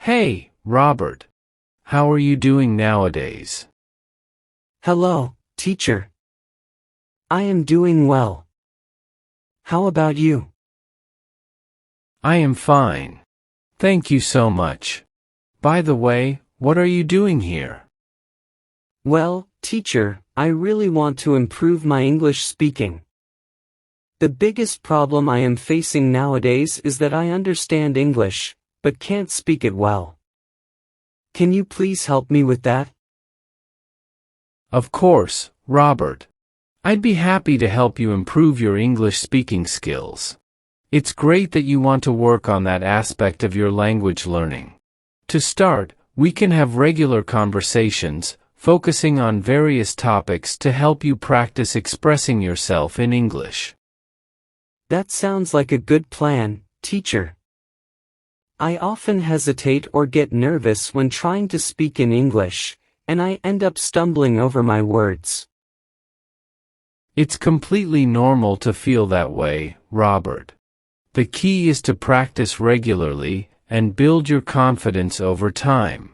Hey, Robert. How are you doing nowadays? Hello, teacher. I am doing well. How about you? I am fine. Thank you so much. By the way, what are you doing here? Well, teacher, I really want to improve my English speaking. The biggest problem I am facing nowadays is that I understand English, but can't speak it well. Can you please help me with that? Of course, Robert. I'd be happy to help you improve your English speaking skills. It's great that you want to work on that aspect of your language learning. To start, we can have regular conversations, focusing on various topics to help you practice expressing yourself in English. That sounds like a good plan, teacher. I often hesitate or get nervous when trying to speak in English, and I end up stumbling over my words. It's completely normal to feel that way, Robert. The key is to practice regularly and build your confidence over time.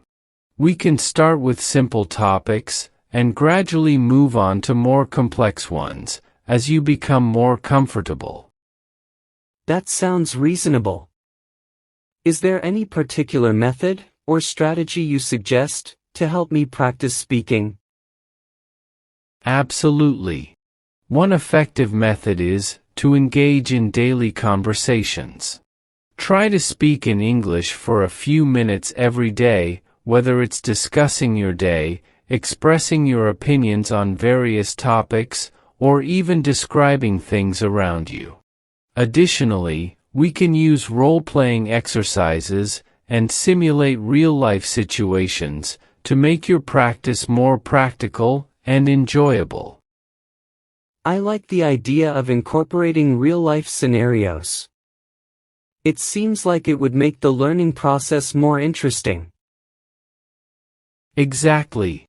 We can start with simple topics and gradually move on to more complex ones as you become more comfortable. That sounds reasonable. Is there any particular method or strategy you suggest to help me practice speaking? Absolutely. One effective method is to engage in daily conversations. Try to speak in English for a few minutes every day, whether it's discussing your day, expressing your opinions on various topics, or even describing things around you. Additionally, we can use role-playing exercises and simulate real-life situations to make your practice more practical and enjoyable. I like the idea of incorporating real-life scenarios. It seems like it would make the learning process more interesting. Exactly.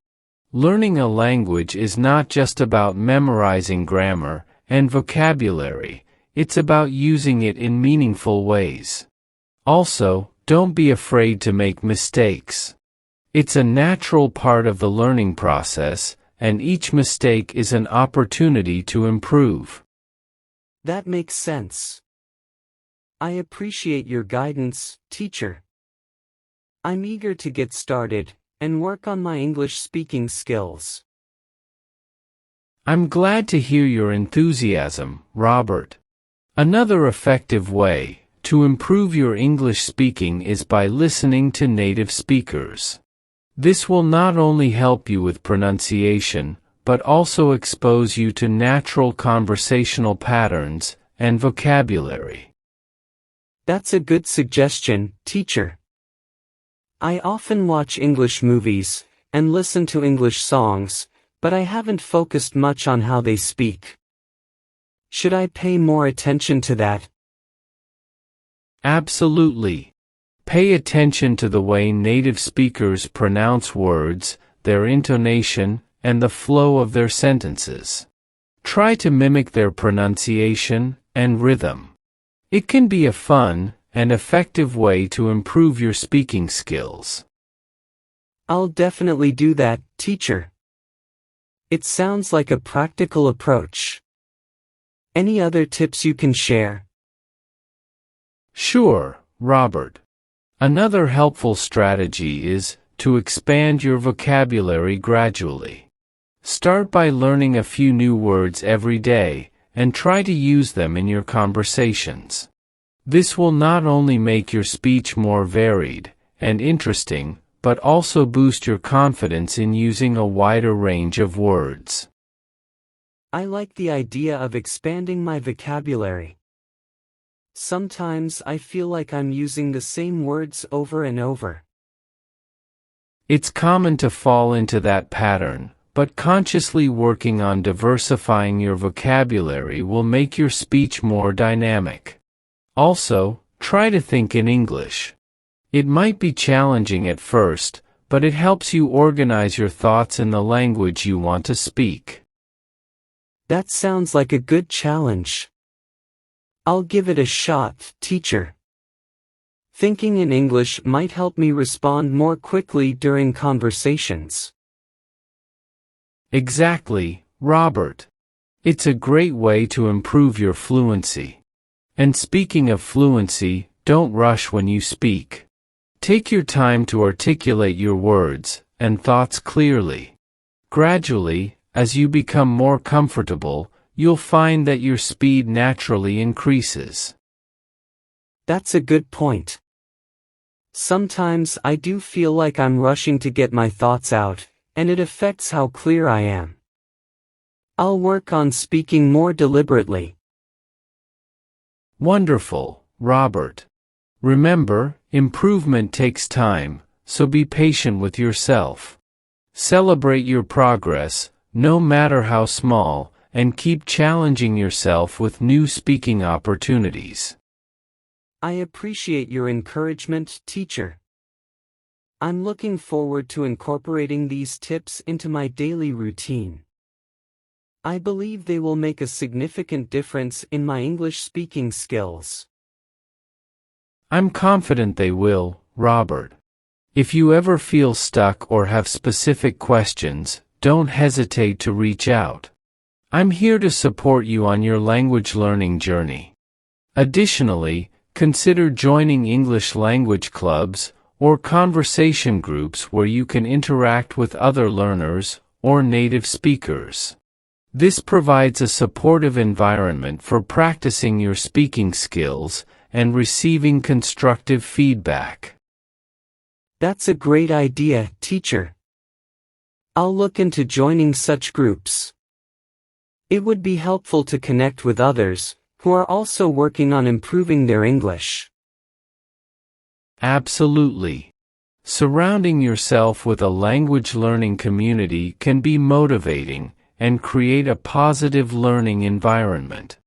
Learning a language is not just about memorizing grammar and vocabulary. It's about using it in meaningful ways. Also, don't be afraid to make mistakes. It's a natural part of the learning process, and each mistake is an opportunity to improve. That makes sense. I appreciate your guidance, teacher. I'm eager to get started and work on my English speaking skills. I'm glad to hear your enthusiasm, Robert. Another effective way to improve your English speaking is by listening to native speakers. This will not only help you with pronunciation, but also expose you to natural conversational patterns and vocabulary. That's a good suggestion, teacher. I often watch English movies and listen to English songs, but I haven't focused much on how they speak. Should I pay more attention to that? Absolutely. Pay attention to the way native speakers pronounce words, their intonation, and the flow of their sentences. Try to mimic their pronunciation and rhythm. It can be a fun and effective way to improve your speaking skills. I'll definitely do that, teacher. It sounds like a practical approach. Any other tips you can share? Sure, Robert. Another helpful strategy is to expand your vocabulary gradually. Start by learning a few new words every day and try to use them in your conversations. This will not only make your speech more varied and interesting, but also boost your confidence in using a wider range of words. I like the idea of expanding my vocabulary. Sometimes I feel like I'm using the same words over and over. It's common to fall into that pattern, but consciously working on diversifying your vocabulary will make your speech more dynamic. Also, try to think in English. It might be challenging at first, but it helps you organize your thoughts in the language you want to speak. That sounds like a good challenge. I'll give it a shot, teacher. Thinking in English might help me respond more quickly during conversations. Exactly, Robert. It's a great way to improve your fluency. And speaking of fluency, don't rush when you speak. Take your time to articulate your words and thoughts clearly. Gradually, as you become more comfortable, you'll find that your speed naturally increases. That's a good point. Sometimes I do feel like I'm rushing to get my thoughts out, and it affects how clear I am. I'll work on speaking more deliberately. Wonderful, Robert. Remember, improvement takes time, so be patient with yourself. Celebrate your progress, no matter how small, and keep challenging yourself with new speaking opportunities. I appreciate your encouragement, teacher. I'm looking forward to incorporating these tips into my daily routine. I believe they will make a significant difference in my English speaking skills. I'm confident they will, Robert. If you ever feel stuck or have specific questions, don't hesitate to reach out. I'm here to support you on your language learning journey. Additionally, consider joining English language clubs or conversation groups where you can interact with other learners or native speakers. This provides a supportive environment for practicing your speaking skills and receiving constructive feedback. That's a great idea, teacher. I'll look into joining such groups. It would be helpful to connect with others who are also working on improving their English. Absolutely. Surrounding yourself with a language learning community can be motivating and create a positive learning environment.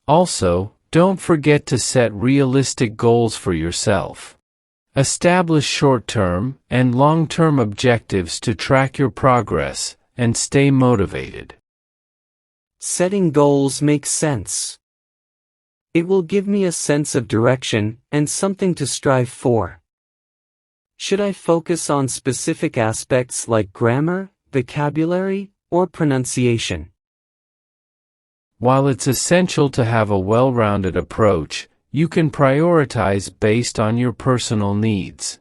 Also, don't forget to set realistic goals for yourself. Establish short-term and long-term objectives to track your progress and stay motivated. Setting goals makes sense. It will give me a sense of direction and something to strive for. Should I focus on specific aspects like grammar, vocabulary, or pronunciation? While it's essential to have a well-rounded approach, you can prioritize based on your personal needs.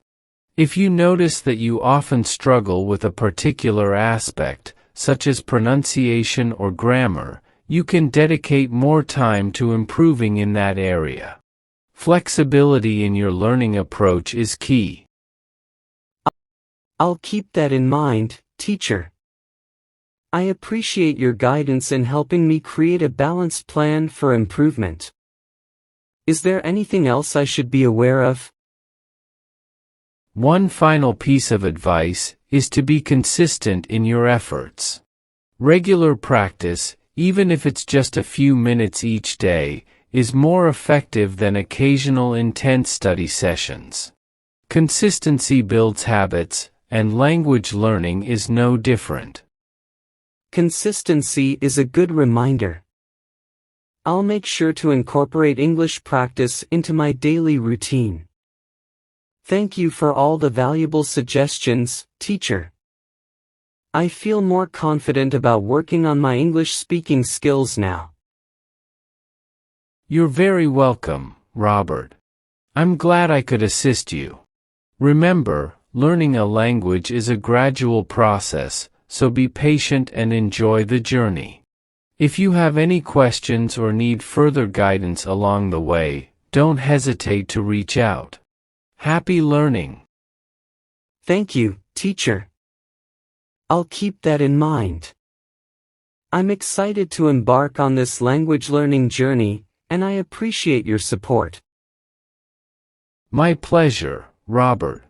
If you notice that you often struggle with a particular aspect, such as pronunciation or grammar, you can dedicate more time to improving in that area. Flexibility in your learning approach is key. I'll keep that in mind, teacher. I appreciate your guidance in helping me create a balanced plan for improvement. Is there anything else I should be aware of? One final piece of advice is to be consistent in your efforts. Regular practice, even if it's just a few minutes each day, is more effective than occasional intense study sessions. Consistency builds habits, and language learning is no different. Consistency is a good reminder. I'll make sure to incorporate English practice into my daily routine. Thank you for all the valuable suggestions, teacher. I feel more confident about working on my English speaking skills now. You're very welcome, Robert. I'm glad I could assist you. Remember, learning a language is a gradual process, so be patient and enjoy the journey. If you have any questions or need further guidance along the way, don't hesitate to reach out. Happy learning! Thank you, teacher. I'll keep that in mind. I'm excited to embark on this language learning journey, and I appreciate your support. My pleasure, Robert.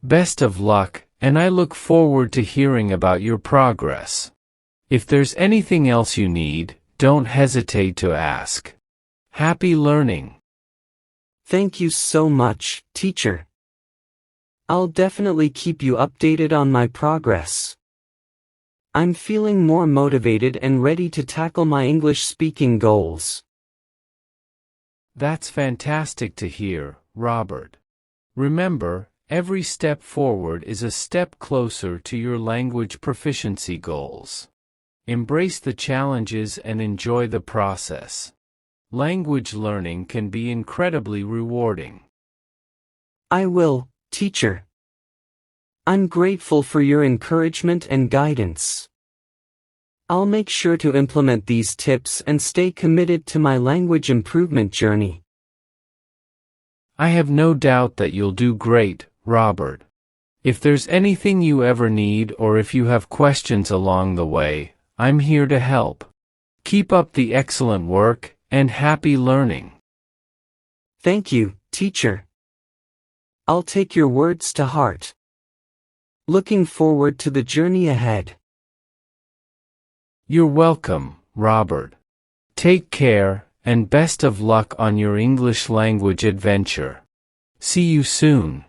Best of luck, and I look forward to hearing about your progress. If there's anything else you need, don't hesitate to ask. Happy learning! Thank you so much, teacher. I'll definitely keep you updated on my progress. I'm feeling more motivated and ready to tackle my English speaking goals. That's fantastic to hear, Robert. Remember, every step forward is a step closer to your language proficiency goals. Embrace the challenges and enjoy the process. Language learning can be incredibly rewarding. I will, teacher. I'm grateful for your encouragement and guidance. I'll make sure to implement these tips and stay committed to my language improvement journey. I have no doubt that you'll do great, Robert. If there's anything you ever need or if you have questions along the way, I'm here to help. Keep up the excellent work, and happy learning. Thank you, teacher. I'll take your words to heart. Looking forward to the journey ahead. You're welcome, Robert. Take care, and best of luck on your English language adventure. See you soon.